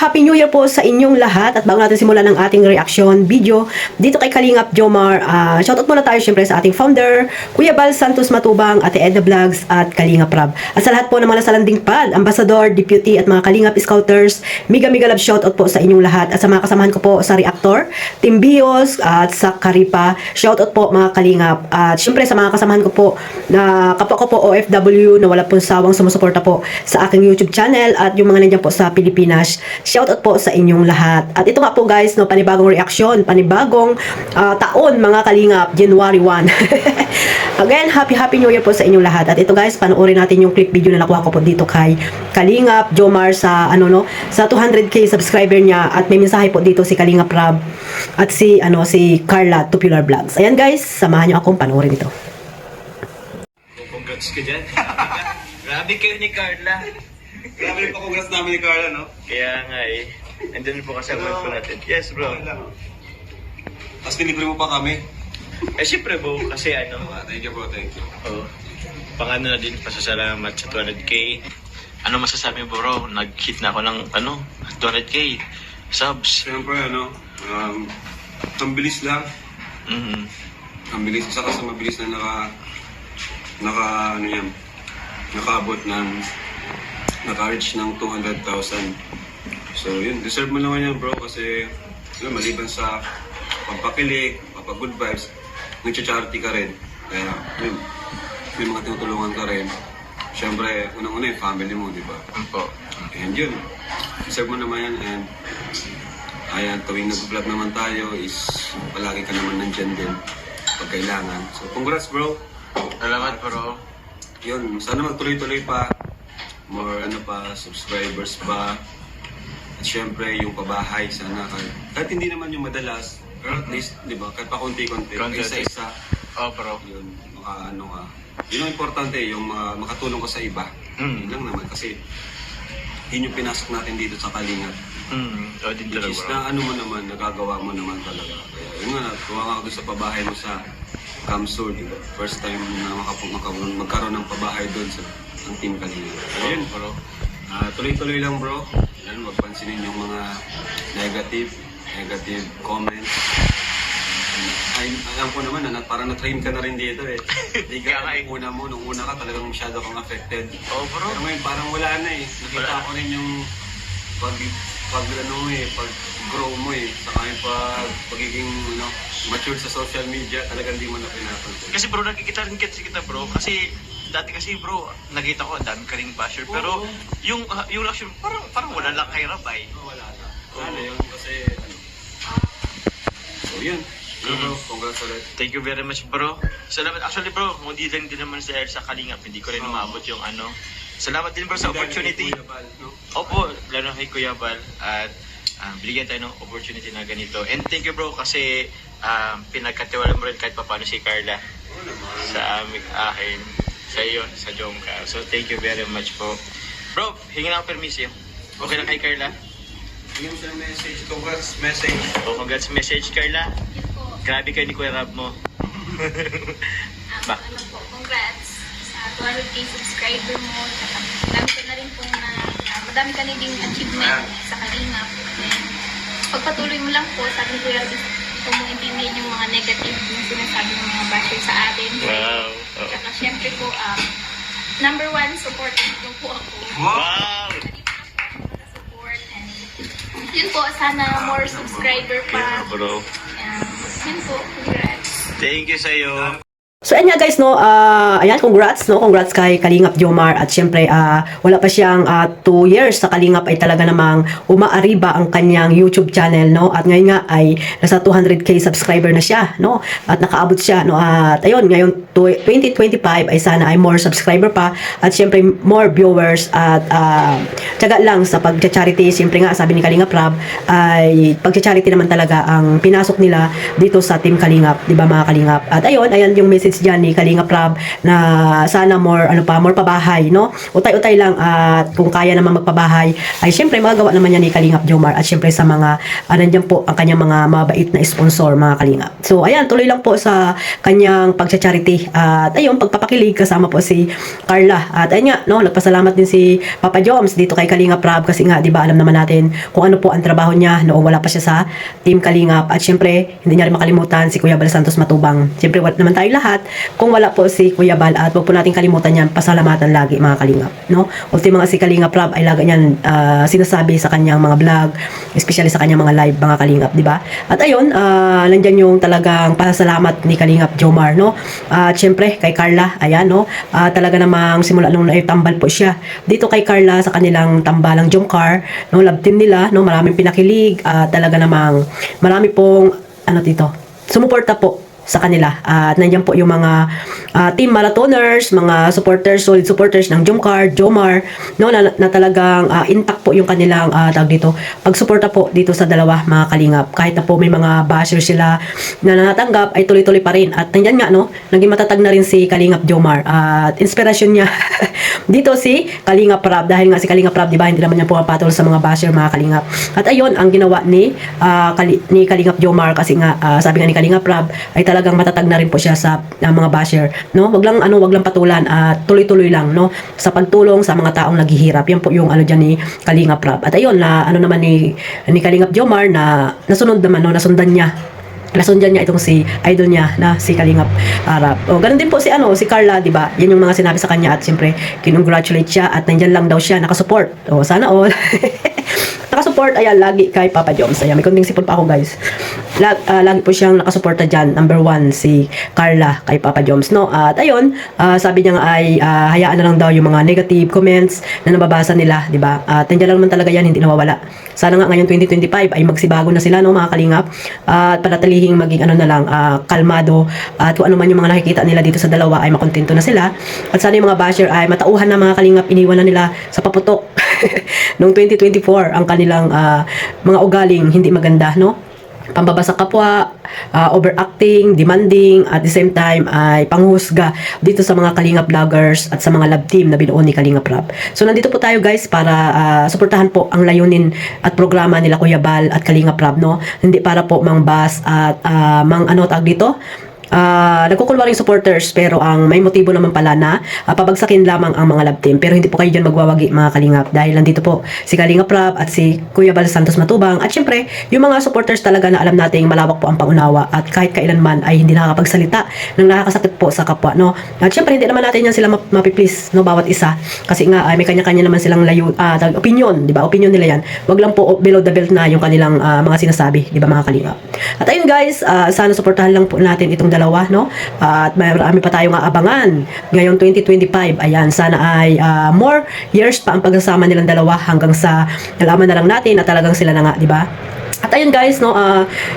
Happy New Year po sa inyong lahat. At bago natin simulan ang ating reaction video dito kay Kalingap Jomar, shoutout muna tayo syempre sa ating founder, Kuya Bal Santos Matubang, Ate Edna Vlogs at Kalingap Rab. At sa lahat po ng mga nasalanding pad, ambassador, deputy at mga Kalingap Scouters, mega love shoutout po sa inyong lahat. At sa mga kasamahan ko po sa Reactor, Team Bios at sa Karipa, shoutout po mga Kalingap. At syempre sa mga kasamahan ko po na kapwa ko po OFW na wala pong sawang sumusuporta po sa aking YouTube channel at yung mga nandiyan po sa Pilipinas, shoutout po sa inyong lahat. At ito nga po guys, no, panibagong reaction, panibagong taon mga Kalingap, January 1. Again, happy New Year po sa inyong lahat. At ito guys, panoorin natin yung clip video na nakuha ko po dito kay Kalingap Jomar sa sa 200k subscriber niya, at may mensahe po dito si Kalingap Rab at si Carla Tupular Vlogs. Ayan guys, samahan niyo akong panoorin ito. Congrats ka dyan. Grabe kayo ni Carla. Grabe rin pa congrats namin ni Carla, no? Kaya nga eh. Andun po kasi ang po natin. Yes bro. Tapos tinibre mo pa kami. Eh syempre bro, kasi Thank you bro, thank you. oh, pangano na din, pasasalamat sa 200k. Ano masasabi mo bro? Nag-hit na ako ng 200k subs. Siyempre, ang bilis lang. Mhm. Ang bilis. Isa ka sa mabilis na nakaabot ng naka-reach ng 200,000. So yun, deserve mo naman yan bro, kasi maliban sa pampakilig, good vibes, nag-charity ka rin. Kaya yun, may mga tinutulungan ka rin. Siyempre, unang-una yung family mo, di ba? Po. And yun, deserve mo naman yan. And ayan, tuwing nag-vlog naman tayo is palagi ka naman nandyan din pag kailangan. So congrats bro. Salamat bro. Yun, sana magtuloy-tuloy pa. More subscribers pa. At syempre, yung pabahay sana. Kahit hindi naman yung madalas, pero at least, di ba, kahit pa konti-konti, isa-isa. Oh bro. Yun, ka. Yun ang importante, yung makatulong ka sa iba. Yun lang naman, kasi yun yung pinasok natin dito sa Kalingap. Oh, din Which talaga is bro. na mo naman, nagagawa mo naman talaga. Kaya yun nga, tuwa ka doon sa pabahay mo sa Kamsur, di ba? First time na magkaroon ng pabahay doon sa ang Team Kalingap. Ayun bro. Tuloy-tuloy lang bro. Yan, wag pansinin yung mga negative comments. Ay, alam ko naman na parang na-train ka na rin dito eh. Hindi ka nung una ka talagang masyado kang affected. Oh bro. Pero ngayon parang wala na eh. Nakita ko rin yung pag-grow mo eh. Saka yung pagiging mature sa social media, talagang hindi mo na pinapansin. Kasi bro, nakikita rin kita bro. Kasi dati kasi bro, nakita ko ang dami ka ring basher. Pero yung action, parang wala lang kay Rabay. Wala na. Wala yun kasi So yun. Bro, congrats ulit. Thank you very much bro. Salamat. Actually bro, kung hindi lang din naman sa Kalingap, hindi ko rin maabot yung Salamat din bro sa opportunity. Opo, lalo kay Kuya Bal. At binigyan tayo ng opportunity na ganito. And thank you bro kasi pinagkatiwala mo rin kahit paano si Carla sa akin, sa iyo, sa Jomka. So thank you very much po. Bro, hingi na ako permisyo. Okay lang kay Carla? Bigyan mo siya ng message. Congrats message. Oh, congrats message Carla. Grabe kayo ni Kuya Rab mo. Congrats sa 200k subscriber mo. Madami ka na rin pong madami ka na din achievement sa Kalingap. Then, pagpatuloy mo lang po, sabi ko yung kung mo intindihin yung mga negative na sinasabi ng mga basher sa atin. Wow. Saka syempre po, number one, support mo po ako. Wow! Support. And yun po, sana more subscriber pa. Yeah, bro. Yun po, congrats. Thank you sa'yo. So ayan nga guys, no, ayan, congrats kay Kalingap Jomar. At syempre, wala pa siyang 2 years sa Kalingap ay talaga namang umaariba ang kanyang YouTube channel, no. At ngayon nga ay nasa 200k subscriber na siya, no. At nakaabot siya, no. At ayun, ngayon 2025 ay sana ay more subscriber pa. At syempre, more viewers. At tiyaga lang sa pag-charity. Syempre nga, sabi ni Kalingap Rab, ay pag-charity naman talaga ang pinasok nila dito sa Team Kalingap, di ba mga Kalingap? At ayun, ayan yung message dyan ni Kalingap Rab na sana more pabahay, no? Utay-utay lang, at kung kaya naman magpabahay ay syempre magagawa naman yan ni Kalingap Jomar. At syempre sa mga nandiyan po ang kanyang mga mabait na sponsor, mga Kalingap. So ayan, tuloy lang po sa kanyang pagcha-charity. At ayun, pagpapakilig kasama po si Carla. At ayun nga, no, nagpasalamat din si Papa Joms dito kay Kalinga Prab kasi nga 'di ba alam naman natin kung ano po ang trabaho niya noong wala pa siya sa Team Kalingap. At syempre, hindi niya rin makalimutan si Kuya Bal Santos Matubang. Syempre, wala naman tayo lahat kung wala po si Kuya Bal, at wag po natin kalimutan yan, pasalamatan lagi mga Kalingap, no? Ultimo nga si Kalinga Prab ay lagi niyan sinasabi sa kanyang mga vlog, especially sa kanyang mga live mga Kalingap, 'di ba? At ayun, nandiyan yung talagang pasasalamat ni Kalingap Jomar, no? At syempre kay Carla, ayan, no? Talaga namang simula nung naitambal po siya dito kay Carla sa kanilang tambalang Jomcar, no? Love team nila, no? Maraming pinakilig, talaga namang marami pong ano dito, sumuporta po sa kanila. At nandiyan po yung mga team marathoners, mga supporters, solid supporters ng Jomar, no, na talagang intact po yung kanilang tawag dito, pagsuporta po dito sa dalawa mga Kalingap. Kahit na po may mga bashers sila na natanggap, ay tuloy-tuloy pa rin. At nandiyan nga, no, naging matatag na rin si Kalingap Jomar. At inspirasyon niya dito si Kalingap Prab, dahil nga si Kalingap Prab, di ba, hindi naman niya pumapatol sa mga basher mga Kalingap. At ayun, ang ginawa ni Kalingap Jomar, kasi nga sabi nga ni Kalingap Prab ay talagang matatag na rin po siya sa mga basher, no? Wag lang patulan, at tuloy-tuloy lang, no, sa pagtulong sa mga taong naghihirap. Yan po yung ano diyan ni Kalingap Prab. At ayun, na ano naman ni Kalingap Jomar na nasunod naman, no, nasundan niya itong si idol niya na si Kalingap Prab. O ganun din po si Carla, 'di ba? Yan yung mga sinabi sa kanya, at siyempre kinongratulate siya, at nandiyan lang daw siya nakasupport. O sana all nakasupport, ayan, lagi kay Papa Joms. Ayan, may konting sipon pa ako, guys. Lagi po siyang nakasuporta dyan. Number 1, si Carla kay Papa Joms, no? At ayun, sabi niya nga ay hayaan na lang daw yung mga negative comments na nababasa nila, di ba? At nandiyan lang naman talaga yan, hindi nawawala. Sana nga ngayon 2025 ay magsibago na sila, no, mga Kalingap. At panatilihing maging ano na lang, kalmado, at kung ano man yung mga nakikita nila dito sa dalawa ay makontento na sila. At sana yung mga basher ay matauhan na mga Kalingap, iniwan na nila sa paputok noong 2024 ang kanilang mga ugaling hindi maganda, no? Pambaba sa kapwa, overacting, demanding, at the same time ay panghusga dito sa mga Kalingap vloggers at sa mga love team na binuo ni Kalingap Prab. So nandito po tayo, guys, para suportahan po ang layunin at programa nila Kuya Bal at Kalingap Prab, no? Hindi para po mangbas at tawag dito, nagkukulwaring supporters, pero ang may motibo naman pala na pabagsakin lamang ang mga love team. Pero hindi po kayo dyan magwawagi mga Kalingap, dahil nandito po si Kalingap Prab at si Kuya Bal Santos Matubang, at syempre yung mga supporters talaga na alam nating malawak po ang pangunawa, at kahit kailanman ay hindi nakakapagsalita ng nakakasakit po sa kapwa, no? At syempre hindi naman natin yan sila mapiplease, no, bawat isa, kasi nga may kanya-kanya naman silang opinion, di ba? Opinion nila yan. Wag lang po below the belt na yung kanilang mga sinasabi, di ba mga Kalingap? At ayun, guys, sana suportahan lang po natin itong dalawa, no? At marami pa tayong aabangan ngayong 2025. Ayan, sana ay more years pa ang pagsasama nilang dalawa, hanggang sa nalaman na lang natin na talagang sila na nga, di ba? At ayun, guys, no,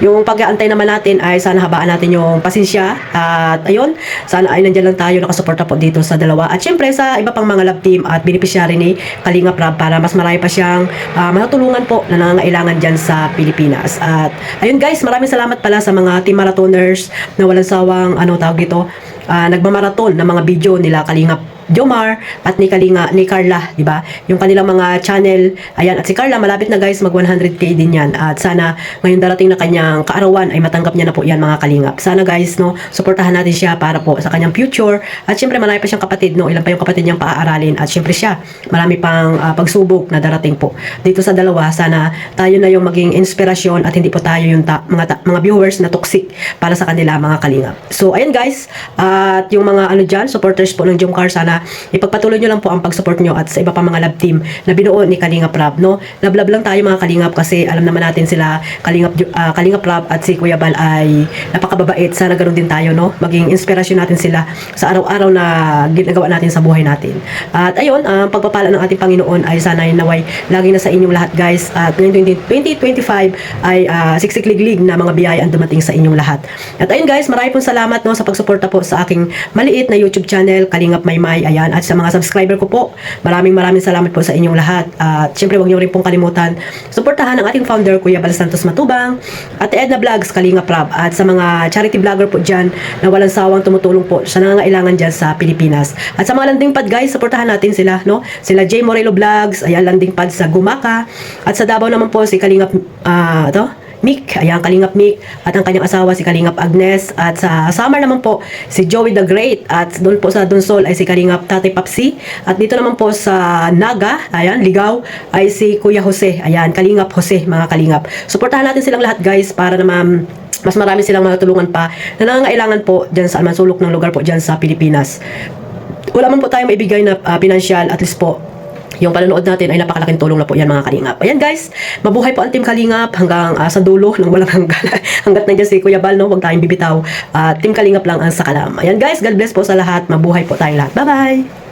yung pag-aantay naman natin ay sana habaan natin yung pasensya. At ayun, sana ay nandiyan lang tayo nakasuporta po dito sa dalawa. At syempre sa iba pang mga love team at beneficiary ni Kalingap Prab, para mas marami pa siyang matutulungan po na nangangailangan dyan sa Pilipinas. At ayun, guys, maraming salamat pala sa mga team marathoners na walang sawang tawag dito, nagmamarathon ng mga video nila Kalingap Jomar at ni Carla, di ba? Yung kanilang mga channel. Ayan, at si Carla malapit na, guys, mag 100k din yan. At sana ngayon darating na kanyang kaarawan ay matanggap niya na po yan mga Kalingap. Sana, guys, no, suportahan natin siya para po sa kanyang future. At syempre marami pa siyang kapatid, no? Ilan pa yung kapatid niyang paaaralin. At syempre siya, marami pang pagsubok na darating po dito sa dalawa. Sana tayo na yung maging inspirasyon at hindi po tayo yung mga viewers na toxic para sa kanila mga Kalingap. So ayun, guys, at yung mga dyan, supporters po ng Jomcar, sana ipagpatuloy nyo lang po ang pag-support nyo, at sa iba pa mga love team na binuo ni Kalingap Prab, no? Love lang tayo mga Kalingap, kasi alam naman natin sila Kalingap Prab at si Kuya Bal ay napakababait. Sana ganoon din tayo, no? Maging inspirasyon natin sila sa araw-araw na ginagawa natin sa buhay natin. At ayun, ang pagpapala ng ating Panginoon ay sana naway lagi na sa inyong lahat, guys. At ngayong 2025 ay siksikliglig na mga biyaya ang dumating sa inyong lahat. At ayun, guys, marami pong salamat, no, sa pagsuporta po sa aking maliit na YouTube channel, Kalingap Maymay. Ayan, at sa mga subscriber ko po, maraming salamat po sa inyong lahat. At syempre, huwag niyo rin pong kalimutan suportahan ang ating founder, Kuya Bal Santos Matubang, at Edna Vlogs, Kalingap Prab, at sa mga charity vlogger po dyan na walang sawang tumutulong po sa nangangailangan dyan sa Pilipinas. At sa mga landing pad, guys, suportahan natin sila, no? Sila J. Morelo Vlogs, ayan, landing pad sa Gumaka. At sa Davao naman po, si Kalingap, Mick, ayan, Kalingap Mick, at ang kanyang asawa si Kalingap Agnes, at sa Samar naman po si Joey the Great, at doon po sa Dunsol ay si Kalingap Tatay Papsi, at dito naman po sa Naga, ayan, Ligaw, ay si Kuya Jose, ayan, Kalingap Jose, mga Kalingap. Suportahan natin silang lahat guys para naman mas marami silang matulungan pa na nangangailangan po dyan sa almansulok ng lugar po dyan sa Pilipinas. Wala man po tayong maibigay na pinansyal, at least po yung panonood natin ay napakalaking tulong na po yan, mga Kalingap. Ayan guys, mabuhay po ang Team Kalingap hanggang sa dulo ng walang hanggan. Hanggat nandiyan si Kuya Bal, no? Huwag tayong bibitaw. Team Kalingap lang ang sakalam. Ayan guys, God bless po sa lahat. Mabuhay po tayong lahat. Bye-bye!